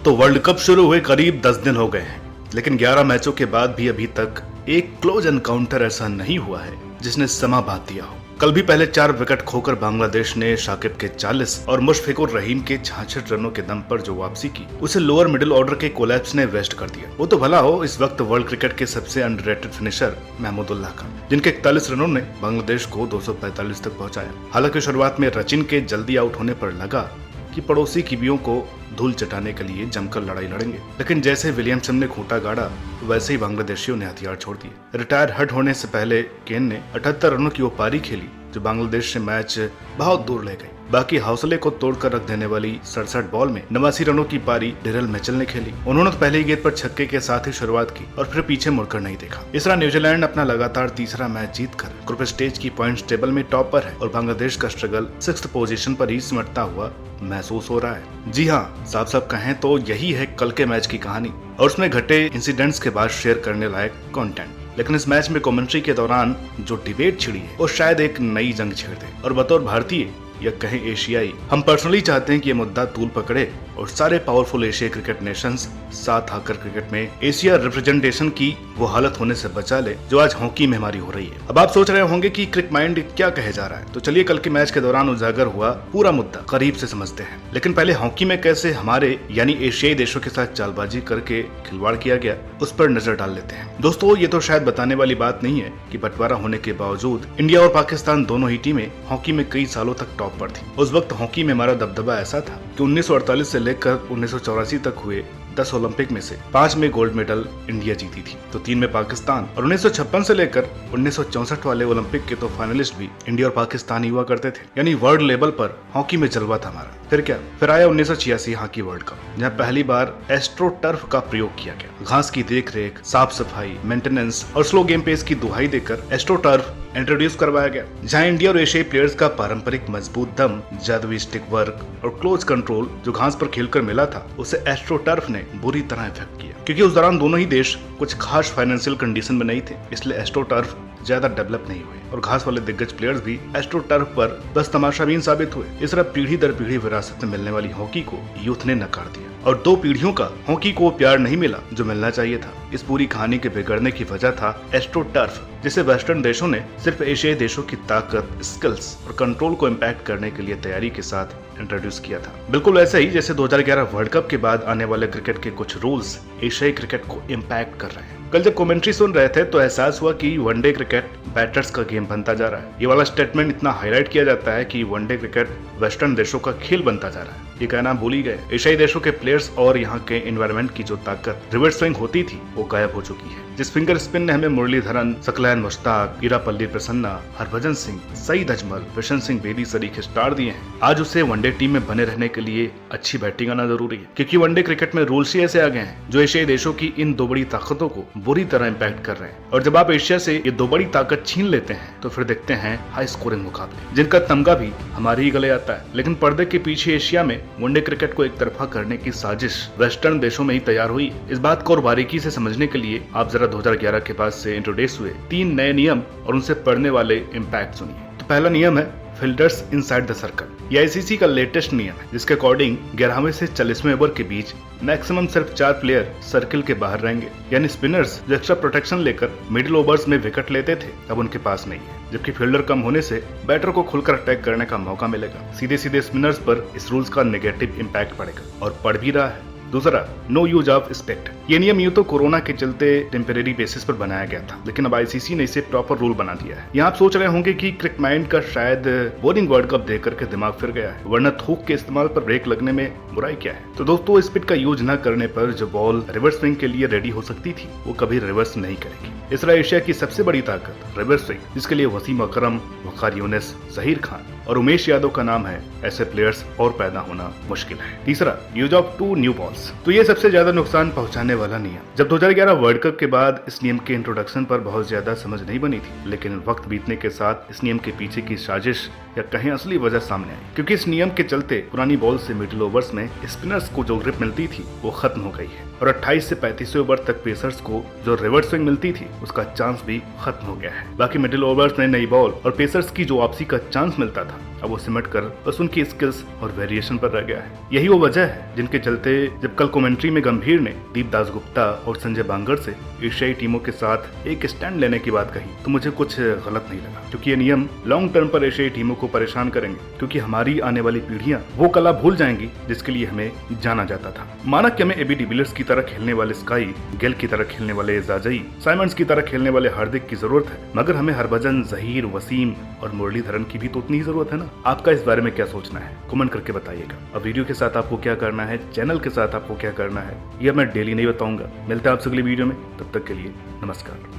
तो world cup शुरू हुए करीब 10 दिन हो गए हैं, लेकिन 11 मैचों के बाद भी अभी तक एक क्लोज एनकाउंटर ऐसा नहीं हुआ है जिसने समा बांध दिया हो। कल भी पहले 4 विकेट खोकर बांग्लादेश ने शाकिब के 40 और मुशफिकुर रहीम के 66 रनों के दम पर जो वापसी की, उसे लोअर मिडिल ऑर्डर के कोलैप्स ने वेस्ट कर दिया। वो तो भला हो इस वक्त वर्ल्ड क्रिकेट के सबसे अंडररेटेड फिनिशर महमूदुल्लाह का, जिनके 41 रनों ने बांग्लादेश को 245 तक पहुंचाया। हालांकि शुरुआत में रचिन के जल्दी आउट होने पर लगा कि पड़ोसी कीवियों को धूल चटाने के लिए जमकर लड़ाई लड़ेंगे, लेकिन जैसे विलियमसन ने खूंटा गाड़ा वैसे ही बांग्लादेशियों ने हथियार छोड़ दिए। रिटायर हट होने से पहले केन ने 78 रनों की वो पारी खेली जो बांग्लादेश से मैच बहुत दूर ले गई। बाकी हौसले को तोड़कर रख देने वाली 67 बॉल में 89 रनों की पारी डिरेल मिचेल ने खेली। उन्होंने तो पहले ही गेंद पर छक्के के साथ ही शुरुआत की और फिर पीछे मुड़कर नहीं देखा। इस तरह न्यूजीलैंड अपना लगातार तीसरा मैच जीतकर ग्रुप स्टेज की पॉइंट्स टेबल में टॉप पर है और बांग्लादेश का स्ट्रगल 6th पोजीशन पर ही सिमटता हुआ महसूस हो रहा है। जी हाँ, साफ साफ कहें तो यही है कल के मैच की कहानी और उसमें घटे इंसिडेंट्स के बाद शेयर करने लायक कंटेंट। लेकिन इस मैच में कमेंट्री के दौरान जो डिबेट छिड़ी है वो शायद एक नई जंग छेड़ दे और बतौर भारतीय या कहें एशियाई, हम पर्सनली चाहते हैं कि ये मुद्दा तूल पकड़े और सारे पावरफुल एशियाई क्रिकेट नेशंस साथ आकर क्रिकेट में एशिया रिप्रेजेंटेशन की वो हालत होने से बचा ले जो आज हॉकी में हमारी हो रही है। अब आप सोच रहे होंगे कि क्रिक माइंड क्या कहे जा रहा है, तो चलिए कल के मैच के दौरान उजागर हुआ पूरा मुद्दा करीब से समझते हैं। लेकिन पहले हॉकी में कैसे हमारे यानी एशियाई देशों के साथ चालबाजी करके खिलवाड़ किया गया उस पर नजर डाल लेते हैं। दोस्तों, ये तो शायद बताने वाली बात नहीं है कि बंटवारा होने के बावजूद इंडिया और पाकिस्तान दोनों ही टीमें हॉकी में कई सालों तक टॉप पर थी। उस वक्त हॉकी में हमारा दबदबा ऐसा था कि 1948 से लेकर 1984 तक हुए 10 ओलंपिक में से 5 में गोल्ड मेडल इंडिया जीती थी, तो 3 में पाकिस्तान, और 1956 से लेकर 1964 वाले ओलंपिक के तो फाइनलिस्ट भी इंडिया और पाकिस्तान ही हुआ करते थे। यानी वर्ल्ड लेवल पर हॉकी में जलवा था हमारा। फिर क्या, फिर आया 1986 हॉकी वर्ल्ड कप, जहां पहली बार एस्ट्रो टर्फ का प्रयोग किया गया। घास की देखरेख, साफ सफाई, मेंटेनेंस और स्लो गेम पेस की दुहाई देकर एस्ट्रो टर्फ इंट्रोड्यूस करवाया गया, जहां इंडिया और एशियाई प्लेयर्स का पारंपरिक मजबूत दम, जादुई स्टिक वर्क और क्लोज कंट्रोल जो घास पर खेलकर मिला था, उसे एस्ट्रो टर्फ ने बुरी तरह इफेक्ट किया। क्योंकि उस दौरान दोनों ही देश कुछ खास फाइनेंशियल कंडीशन में नहीं थे, इसलिए एस्ट्रो टर्फ ज्यादा डेवलप नहीं हुए और घास वाले दिग्गज प्लेयर्स भी एस्ट्रो टर्फ पर बस तमाशाबीन साबित हुए। इस तरह पीढ़ी दर पीढ़ी विरासत में मिलने वाली हॉकी को यूथ ने नकार दिया और 2 पीढ़ियों का हॉकी को प्यार नहीं मिला जो मिलना चाहिए था। इस पूरी कहानी के बिगड़ने की वजह था एस्ट्रो टर्फ, जिसे वेस्टर्न देशों ने सिर्फ एशियाई देशों की ताकत, स्किल्स और कंट्रोल को इम्पैक्ट करने के लिए तैयारी के साथ इंट्रोड्यूस किया था। बिल्कुल ऐसे ही जैसे 2011 वर्ल्ड कप के बाद आने वाले क्रिकेट के कुछ रूल्स एशियाई क्रिकेट को इम्पैक्ट कर रहे हैं। कल जब कमेंट्री सुन रहे थे तो एहसास हुआ कि वनडे क्रिकेट बैटर्स का गेम बनता जा रहा है। ये वाला स्टेटमेंट इतना हाईलाइट किया जाता है कि वनडे क्रिकेट वेस्टर्न देशों का खेल बनता जा रहा है। ये कहना भूल ही गए। एशियाई देशों के प्लेयर्स और यहाँ के एनवायरनमेंट की जो ताकत रिवर्स स्विंग होती थी वो गायब हो चुकी है। जिस फिंगर स्पिन ने हमें मुरलीधरन, सकलैन मुश्ताक, ईरापल्ली प्रसन्ना, हरभजन सिंह, सईद अजमल, बिशन सिंह बेदी सरीखे स्टार दिए हैं, आज उसे वनडे टीम में बने रहने के लिए अच्छी बैटिंग आना जरूरी है। क्योंकि वनडे क्रिकेट में रूल्स ही ऐसे आ गए हैं जो एशियाई देशों की इन 2 बड़ी ताकतों को बुरी तरह इम्पैक्ट कर रहे हैं। और जब आप एशिया से ये 2 बड़ी ताकत छीन लेते हैं तो फिर देखते हैं हाई स्कोरिंग मुकाबले, जिनका तमगा भी हमारे ही गले आता है। लेकिन पर्दे के पीछे एशिया में वनडे क्रिकेट को एक तरफा करने की साजिश वेस्टर्न देशों में ही तैयार हुई। इस बात को और बारीकी से समझने के लिए आप जरा 2011 के बाद से इंट्रोड्यूस हुए 3 नए नियम और उनसे पड़ने वाले इम्पैक्ट सुनिए। तो पहला नियम है फील्डर्स इनसाइड द सर्कल। यह आईसीसी का लेटेस्ट नियम है जिसके अकॉर्डिंग 11वें से 40वें ओवर के बीच मैक्सिमम सिर्फ 4 प्लेयर सर्किल के बाहर रहेंगे। यानी स्पिनर्स जो एक्स्ट्रा प्रोटेक्शन लेकर मिडिल ओवर्स में विकेट लेते थे अब उनके पास नहीं है, जबकि फील्डर कम होने से बैटर को खुलकर अटैक करने का मौका मिलेगा। सीधे सीधे स्पिनर्स पर इस रूल्स का नेगेटिव इम्पैक्ट पड़ेगा और पड़ भी रहा है। दूसरा, नो यूज ऑफ स्पेक्ट। ये नियम यूं तो कोरोना के चलते टेम्परेरी बेसिस पर बनाया गया था, लेकिन अब आईसीसी ने इसे प्रॉपर रूल बना दिया है। यहाँ आप सोच रहे होंगे कि क्रिक माइंड का शायद बोरिंग वर्ल्ड कप देख करके दिमाग फिर गया है, वरना थूक के इस्तेमाल पर ब्रेक लगने में बुराई क्या है। तो दोस्तों, स्पिट का यूज न करने पर जो बॉल रिवर्स स्विंग के लिए रेडी हो सकती थी वो कभी रिवर्स नहीं करेगी। इस तरह एशिया की सबसे बड़ी ताकत रिवर्स स्विंग, जिसके लिए वसीम अकरम, वकार यूनिस, जहीर खान और उमेश यादव का नाम है, ऐसे प्लेयर्स और पैदा होना मुश्किल है। तीसरा, यूज ऑफ 2 न्यू बॉल्स। तो ये सबसे ज्यादा नुकसान पहुंचाने वाला नियम। जब 2011 वर्ल्ड कप के बाद इस नियम के इंट्रोडक्शन पर बहुत ज्यादा समझ नहीं बनी थी, लेकिन वक्त बीतने के साथ इस नियम के पीछे की साजिश या कहीं असली वजह सामने आई। क्योंकि इस नियम के चलते पुरानी बॉल से मिडिल ओवर्स में स्पिनर्स को जो ग्रिप मिलती थी वो खत्म हो गई है और 28 से 35 ओवर तक पेसर्स को जो रिवर्स स्विंग मिलती थी उसका चांस भी खत्म हो गया है। बाकी मिडिल ओवर्स में नई बॉल और पेसर्स की जो वापसी का चांस मिलता था था, अब वो सिमट कर बस उनकी स्किल्स और वेरिएशन पर रह गया है। यही वो वजह है जिनके चलते जब कल कमेंट्री में गंभीर ने दीप दासगुप्ता और संजय बांगर से एशियाई टीमों के साथ एक स्टैंड लेने की बात कही तो मुझे कुछ गलत नहीं लगा, क्योंकि ये नियम लॉन्ग टर्म पर एशियाई टीमों को परेशान करेंगे, क्योंकि हमारी आने वाली पीढ़ियां वो कला भूल जाएंगी जिसके लिए हमें जाना जाता था। माना कि हमें एबी डिविलियर्स की तरह खेलने वाले स्काई, गेल की तरह खेलने वाले एजाजई, साइमंड्स की तरह खेलने वाले हार्दिक की जरूरत है, मगर हमें हरभजन, जहीर, वसीम और मुरलीधरन की भी तो उतनी ही जरूरत है ना। आपका इस बारे में क्या सोचना है, कमेंट करके बताइएगा। अब वीडियो के साथ आपको क्या करना है, चैनल के साथ आपको क्या करना है, यह मैं डेली नहीं बताऊंगा। मिलते हैं आपसे अगली वीडियो में, तब तक के लिए नमस्कार।